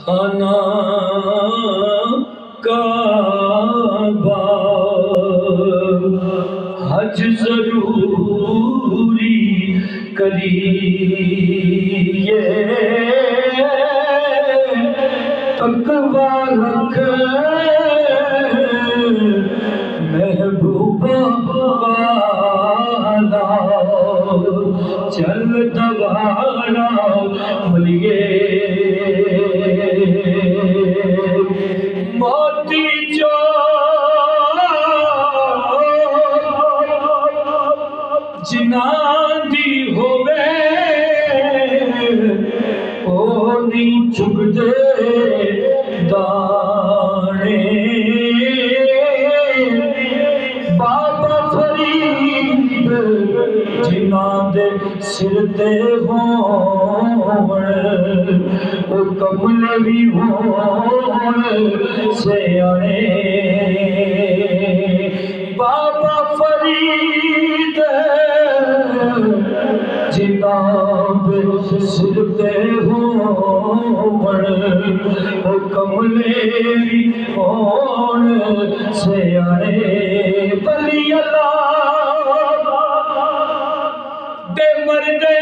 खाना काबा हज जरूरी करिए, तकवा रख महबूबा वाला, चल दवारा मलिए मोती चोर जिन्हां दी होवे ओ नहीं चुगदे दाने। बाबा फरीद जिन्हां दे सिर ते होण ओ कमले भी होण सियाणे। बाबा फरीद जिन्हां दे सिर ते होण ओ कमले भी होण सियाणे। बली अल्लाह दे मरदे